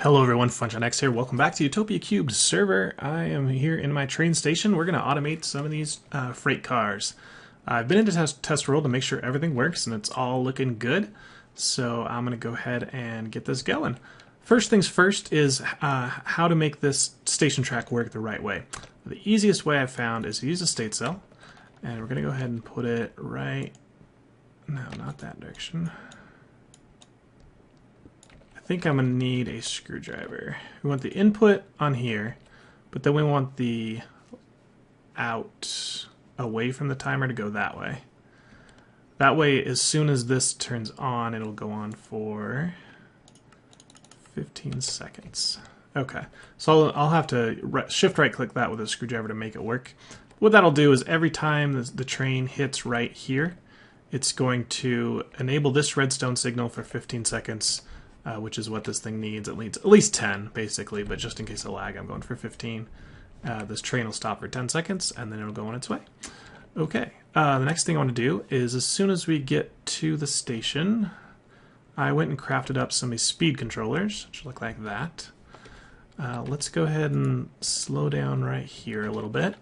Hello everyone, FunshineX here. Welcome back to Utopia³ Server. I am here in my train station. We're going to automate some of these freight cars. I've been into test world to make sure everything works and it's all looking good. So I'm going to go ahead and get this going. First things first is how to make this station track work the right way. The easiest way I've found is to use a state cell. And we're going to go ahead and put it right... No, not that direction. I think I'm going to need a screwdriver. We want the input on here, but then we want the out away from the timer to go that way. That way, as soon as this turns on, it'll go on for 15 seconds. Okay, so I'll have to shift right click that with a screwdriver to make it work. What that'll do is every time the train hits right here, it's going to enable this redstone signal for 15 seconds. Which is what this thing needs. It needs at least 10, basically, but just in case of lag, I'm going for 15. This train will stop for 10 seconds, and then it'll go on its way. Okay, the next thing I want to do is as soon as we get to the station, I went and crafted up some speed controllers, which look like that. Let's go ahead and slow down right here a little bit.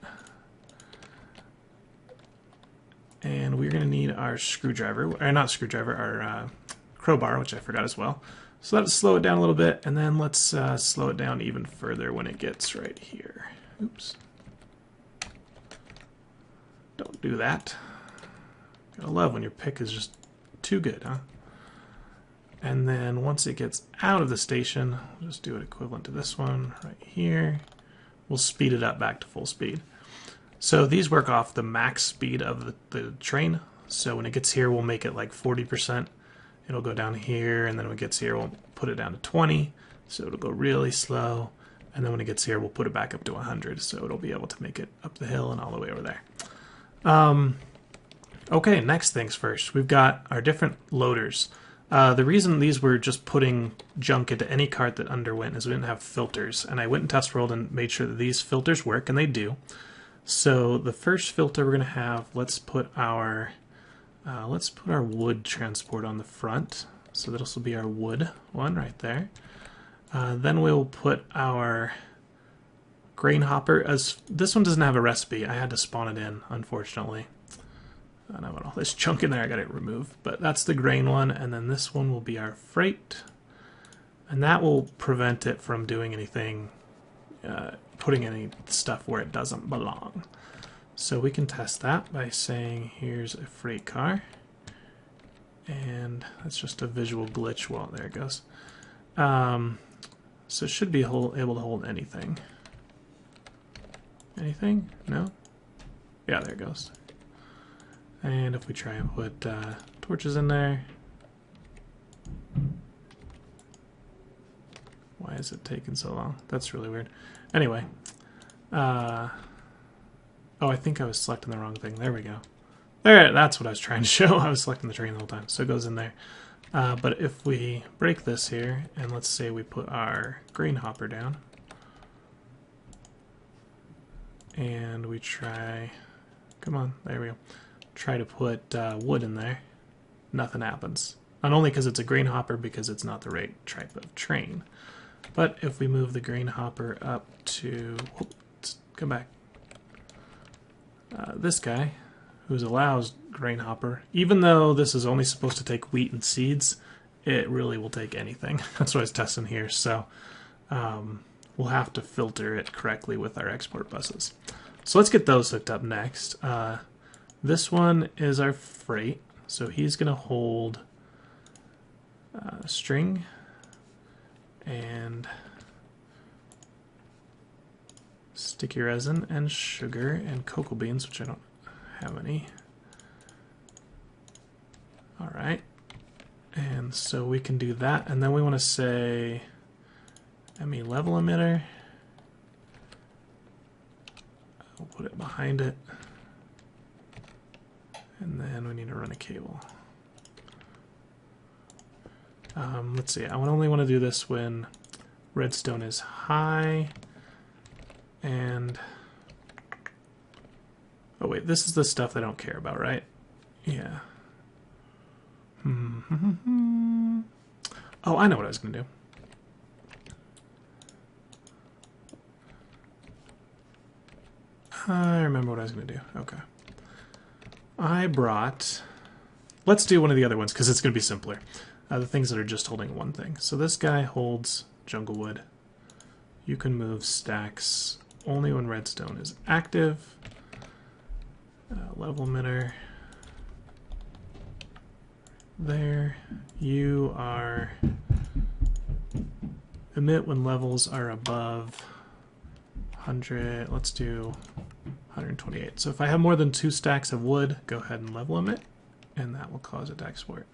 And we're going to need our screwdriver, or not screwdriver, our crowbar, which I forgot as well. So let's slow it down a little bit, and then let's slow it down even further when it gets right here. Oops. Don't do that. Gotta love when your pick is just too good, huh? And then once it gets out of the station, we'll just do it equivalent to this one right here. We'll speed it up back to full speed. So these work off the max speed of the train. So when it gets here, we'll make it like 40%. It'll go down here, and then when it gets here, we'll put it down to 20, so it'll go really slow. And then when it gets here, we'll put it back up to 100, so it'll be able to make it up the hill and all the way over there. Okay, next things first. We've got our different loaders. The reason these were just putting junk into any cart that underwent is we didn't have filters. And I went in test world and made sure that these filters work, and they do. So the first filter we're going to have, let's put our wood transport on the front. So this will be our wood one right there. Then we'll put our grain hopper. As this one doesn't have a recipe, I had to spawn it in, unfortunately. And I want all this chunk in there, I got it removed. But that's the grain one, and then this one will be our freight. And that will prevent it from doing anything, putting any stuff where it doesn't belong. So we can test that by saying here's a freight car, and that's just a visual glitch. Well, there it goes. So it should be able to hold anything. Anything? No? Yeah, there it goes. And if we try and put torches in there, why is it taking so long? That's really weird. Anyway, oh, I think I was selecting the wrong thing. There we go. There, that's what I was trying to show. I was selecting the train the whole time, so it goes in there. But if we break this here, and let's say we put our grain hopper down, and we try, come on, there we go, try to put wood in there, nothing happens. Not only because it's a grain hopper, because it's not the right type of train. But if we move the grain hopper up to, whoops, come back, this guy, who allows grain hopper, even though this is only supposed to take wheat and seeds, it really will take anything. That's what I was testing here, so we'll have to filter it correctly with our export buses. So let's get those hooked up next. This one is our freight, so he's going to hold string and sticky resin and sugar and cocoa beans, which I don't have any. Alright, and so we can do that, and then we want to say ME level emitter. We'll put it behind it, and then we need to run a cable. Let's see, I only want to do this when redstone is high. And oh wait, this is the stuff I don't care about, right? Yeah. Oh, I know what I was gonna do. I remember what I was going to do. Okay. I brought... Let's do one of the other ones, because it's going to be simpler. The things that are just holding one thing. So this guy holds jungle wood. You can move stacks only when redstone is active. Level emitter. There. You are... Emit when levels are above 100. Let's do 128. So if I have more than 2 stacks of wood, go ahead and level emit, and that will cause it to export.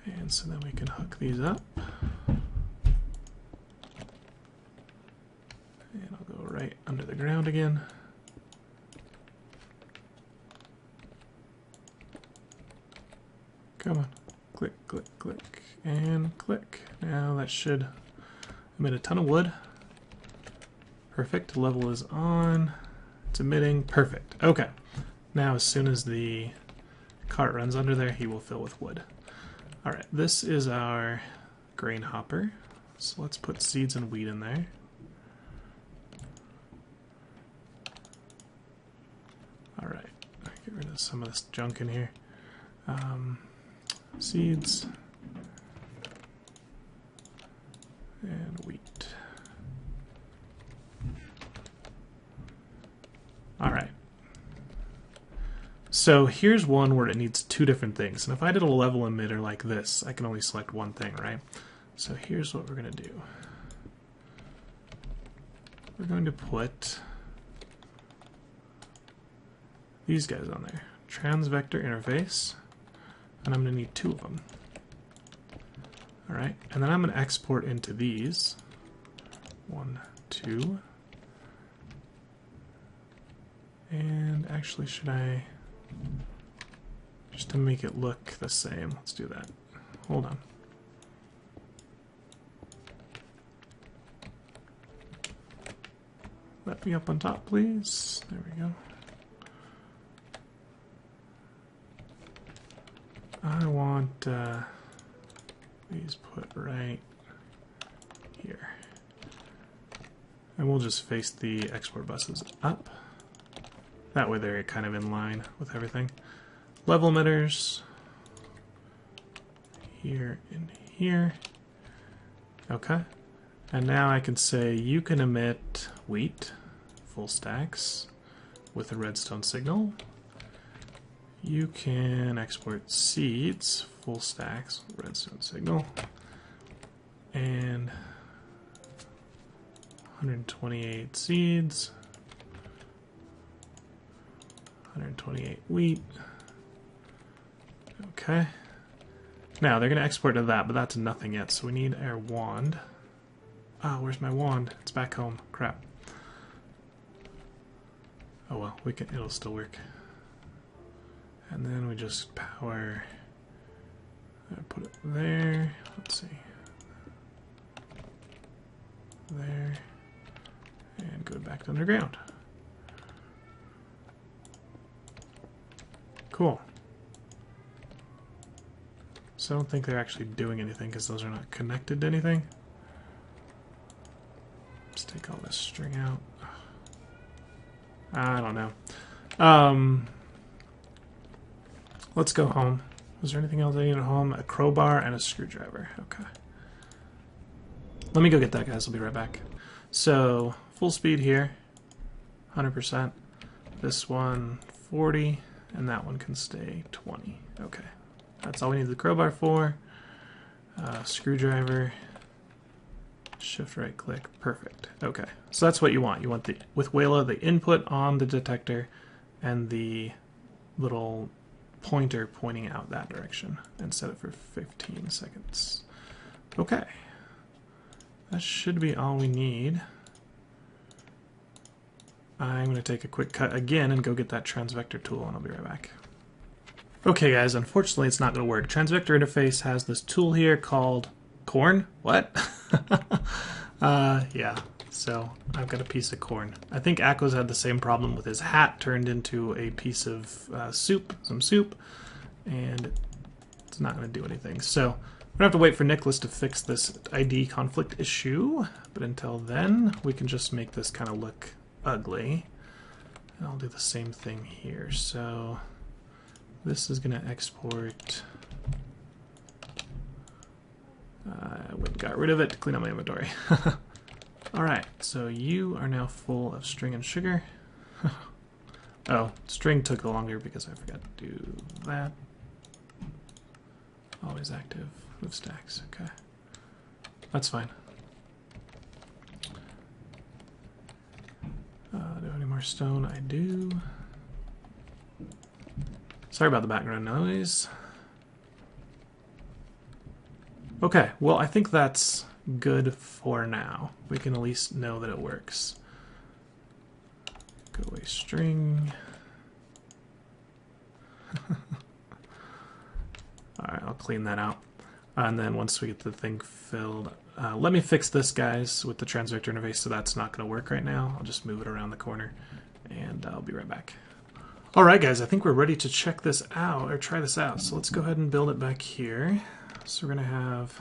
And so then we can hook these up. And I'll go right under the ground again. Come on. Click, click, click, and click. Now that should emit a ton of wood. Perfect. Level is on. It's emitting. Perfect. Okay. Now as soon as the cart runs under there, he will fill with wood. Alright, this is our grain hopper. So let's put seeds and wheat in there. Alright, get rid of some of this junk in here. Seeds and wheat. Alright. So here's one where it needs 2 different things. And if I did a level emitter like this, I can only select one thing, right? So here's what we're going to do. We're going to put these guys on there. Transvector interface. And I'm going to need 2 of them. Alright, and then I'm going to export into these. 1, 2. And actually, should I... Just to make it look the same, let's do that. Hold on. Let me up on top, please. There we go. I want these put right here. And we'll just face the export buses up. That way they're kind of in line with everything. Level emitters. Here and here. Okay. And now I can say you can emit wheat, full stacks, with a redstone signal. You can export seeds, full stacks, redstone signal, and 128 seeds, 128 wheat. Okay. Now they're going to export to that, but that's nothing yet, so we need our wand. Ah, where's my wand? It's back home. Crap. Oh well, we can. It'll still work. And then we just power, put it there, let's see, there, and go back to underground. Cool. So I don't think they're actually doing anything because those are not connected to anything. Let's take all this string out. I don't know. Let's go home. Was there anything else I need at home? A crowbar and a screwdriver. Okay. Let me go get that, guys. I'll be right back. So, full speed here. 100%. This one, 40. And that one can stay 20. Okay. That's all we need the crowbar for. Screwdriver. Shift right click. Perfect. Okay. So that's what you want. You want the, with Wayla, the input on the detector and the little pointer pointing out that direction, and set it for 15 seconds. Okay. That should be all we need. I'm going to take a quick cut again and go get that transvector tool, and I'll be right back. Okay guys, unfortunately it's not going to work. Transvector interface has this tool here called corn. What? Yeah, so I've got a piece of corn. I think Akko's had the same problem with his hat turned into a piece of soup, some soup, and it's not going to do anything. So we're going to have to wait for Nicholas to fix this ID conflict issue, but until then we can just make this kind of look ugly. And I'll do the same thing here. So this is going to export. I went and got rid of it to clean up my inventory. Alright, so you are now full of string and sugar. Oh, string took longer because I forgot to do that. Always active with stacks, okay. That's fine. Do I have any more stone? I do. Sorry about the background noise. Okay, well, I think that's good for now. We can at least know that it works. Go away string. Alright, I'll clean that out. And then once we get the thing filled, let me fix this, guys, with the transvector interface, so that's not going to work right now. I'll just move it around the corner, and I'll be right back. Alright, guys, I think we're ready to check this out, or try this out. So let's go ahead and build it back here. So we're going to have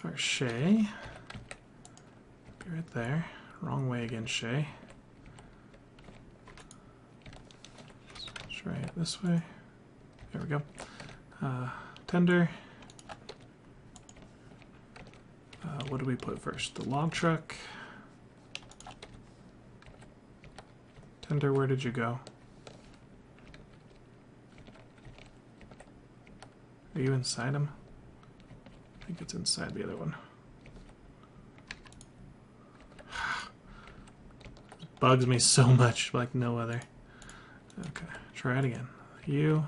our Shay. Be right there. Wrong way again, Shay. Let's try it this way. There we go. Tender. What do we put first? The log truck. Tender, where did you go? Are you inside him? I think it's inside the other one. It bugs me so much, like no other. Okay, try it again. You.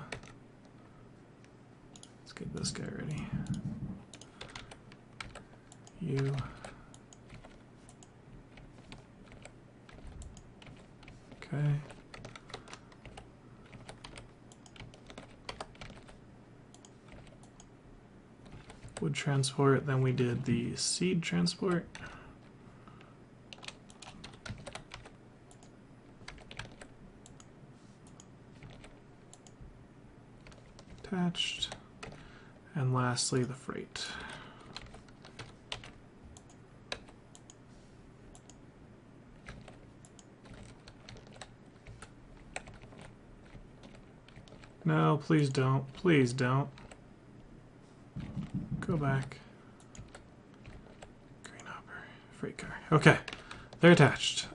Let's get this guy ready. You. Okay. Wood transport, then we did the seed transport. Attached. And lastly, the freight. No, please don't. Please don't. Go back. Green hopper. Freight car. Okay. They're attached.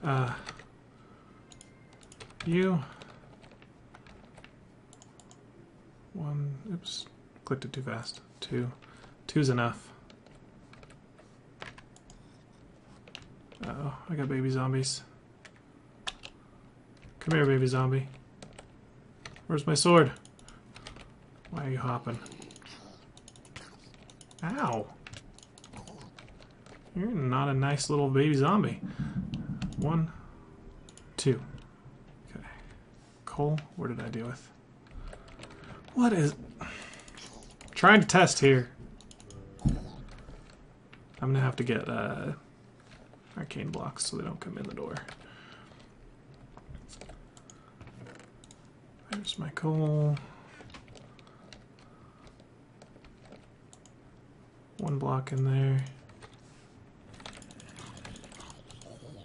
You. One. Oops. Clicked it too fast. Two. Two's enough. Uh-oh. I got baby zombies. Come here, baby zombie. Where's my sword? Why are you hopping? Ow! You're not a nice little baby zombie. 1, 2. Okay. Coal, what did I do with? What is... Trying to test here. I'm gonna have to get arcane blocks so they don't come in the door. There's my coal. 1 block in there.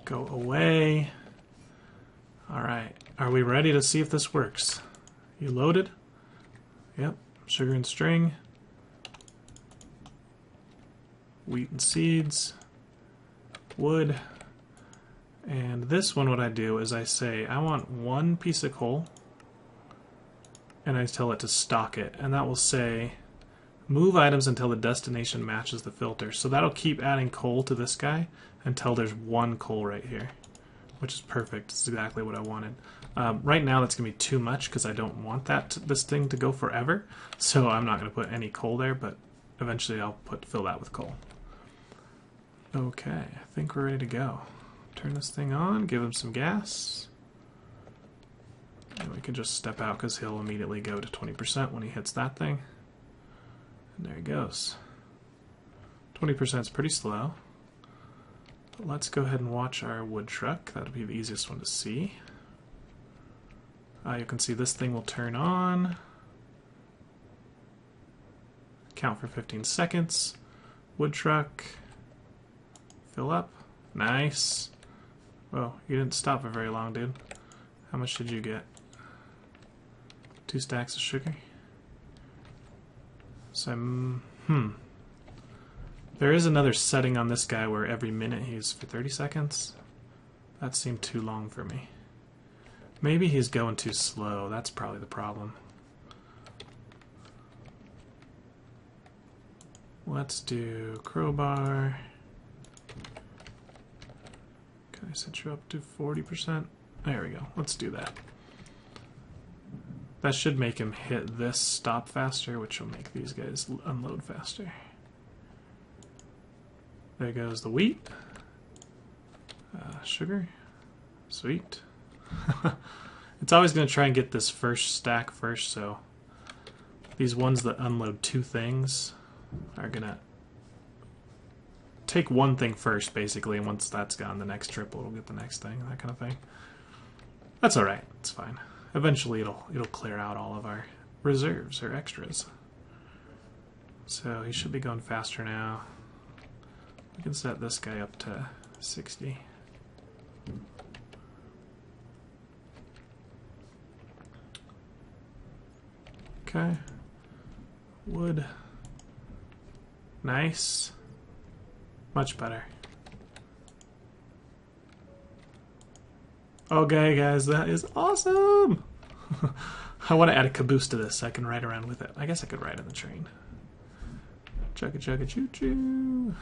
Go away. Alright, are we ready to see if this works? You loaded? Yep, sugar and string. Wheat and seeds. Wood. And this one, what I do is I say, I want 1 piece of coal. And I tell it to stock it. And that will say, move items until the destination matches the filter. So that'll keep adding coal to this guy until there's 1 coal right here, which is perfect. It's exactly what I wanted. Right now that's going to be too much because I don't want this thing to go forever. So I'm not going to put any coal there, but eventually I'll fill that with coal. Okay, I think we're ready to go. Turn this thing on, give him some gas. And we can just step out because he'll immediately go to 20% when he hits that thing. And there he goes. 20% is pretty slow. But let's go ahead and watch our wood truck. That'll be the easiest one to see. You can see this thing will turn on. Count for 15 seconds. Wood truck. Fill up. Nice. Whoa, you didn't stop for very long, dude. How much did you get? 2 stacks of sugar? So there is another setting on this guy where every minute he's for 30 seconds. That seemed too long for me. Maybe he's going too slow. That's probably the problem. Let's do crowbar. Can I set you up to 40%? There we go. Let's do that. That should make him hit this stop faster, which will make these guys unload faster. There goes the wheat. Sugar. Sweet. It's always going to try and get this first stack first, so these ones that unload 2 things are going to take one thing first, basically, and once that's gone, the next triple will get the next thing, that kind of thing. That's alright, it's fine. Eventually it'll clear out all of our reserves or extras. So he should be going faster now. We can set this guy up to 60. Okay. Wood. Nice. Much better. Okay, guys, that is awesome! I want to add a caboose to this so I can ride around with it. I guess I could ride on the train. Chugga chugga choo choo!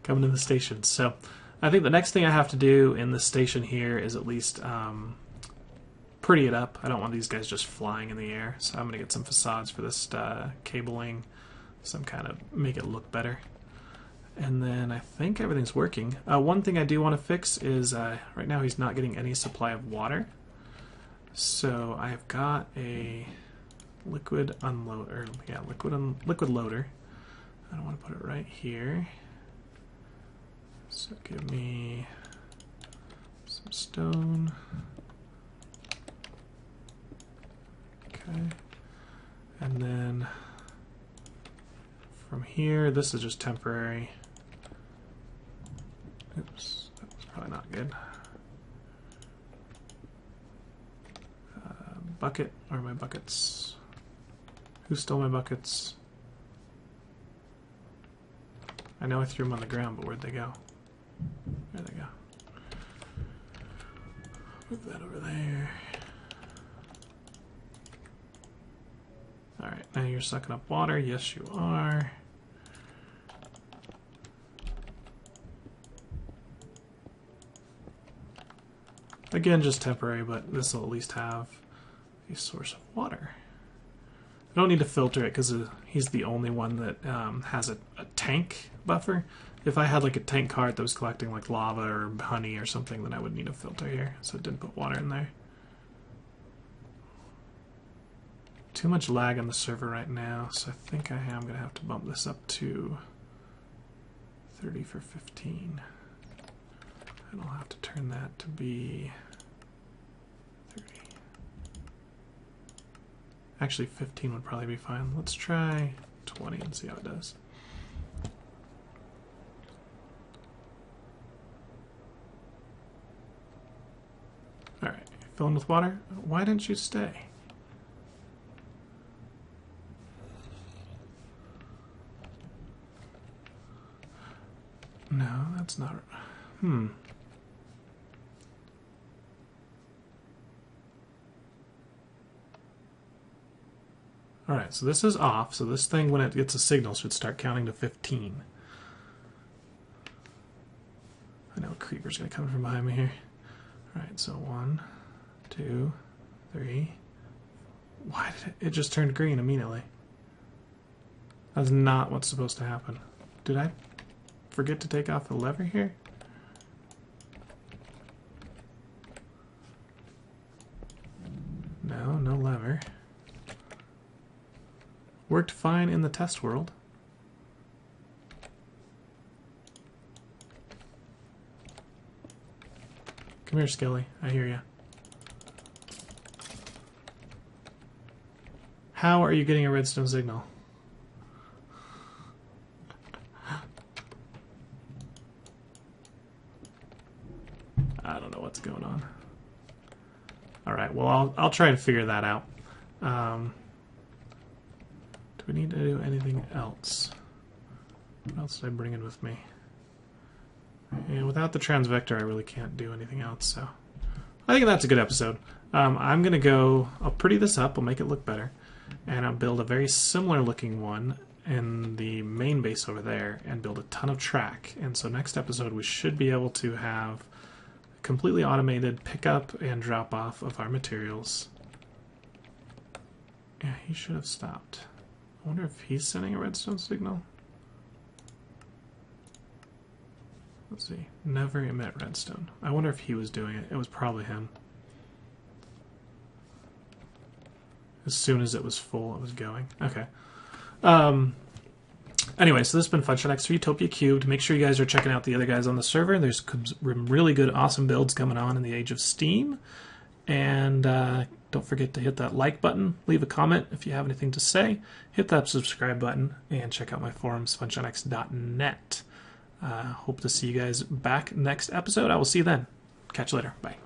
Coming to the station. So, I think the next thing I have to do in the station here is at least pretty it up. I don't want these guys just flying in the air, so I'm going to get some facades for this cabling, some kind of make it look better. And then I think everything's working. One thing I do want to fix is right now he's not getting any supply of water. So I've got a liquid unloader. Yeah, liquid loader. I don't want to put it right here. So give me some stone. Okay. And then from here, this is just temporary. Oops, that was probably not good. Bucket, or my buckets? Who stole my buckets? I know I threw them on the ground, but where'd they go? There they go. Move that over there. Alright, now you're sucking up water. Yes, you are. Again, just temporary, but this will at least have a source of water. I don't need to filter it because he's the only one that has a tank buffer. If I had like a tank cart that was collecting like lava or honey or something, then I would need a filter here, so it didn't put water in there. Too much lag on the server right now, so I think I am going to have to bump this up to 30 for 15. And I'll have to turn that to be 30. Actually, 15 would probably be fine. Let's try 20 and see how it does. Alright, filling with water? Why didn't you stay? No, that's not... Alright, so this is off, so this thing, when it gets a signal, should start counting to 15. I know a creeper's going to come from behind me here. Alright, so 1, 2, 3. Why did it just turned green immediately? That's not what's supposed to happen. Did I forget to take off the lever here? No, no lever. Worked fine in the test world. Come here, Skelly. I hear ya. How are you getting a redstone signal? I don't know what's going on. All right, well, I'll try and figure that out. Do we need to do anything else? What else did I bring in with me? And without the transvector, I really can't do anything else, so I think that's a good episode. I'm going to go, I'll pretty this up, I'll make it look better, and I'll build a very similar looking one in the main base over there and build a ton of track. And so next episode we should be able to have completely automated pickup and drop off of our materials. Yeah, he should have stopped. I wonder if he's sending a redstone signal. Let's see. Never emit redstone. I wonder if he was doing it. It was probably him. As soon as it was full, it was going. Okay. Anyway, so this has been FunshineX for Utopia³. Make sure you guys are checking out the other guys on the server. There's some really good, awesome builds coming on in the age of Steam. And don't forget to hit that like button. Leave a comment if you have anything to say. Hit that subscribe button. And check out my forums, FunshineX.net. Hope to see you guys back next episode. I will see you then. Catch you later. Bye.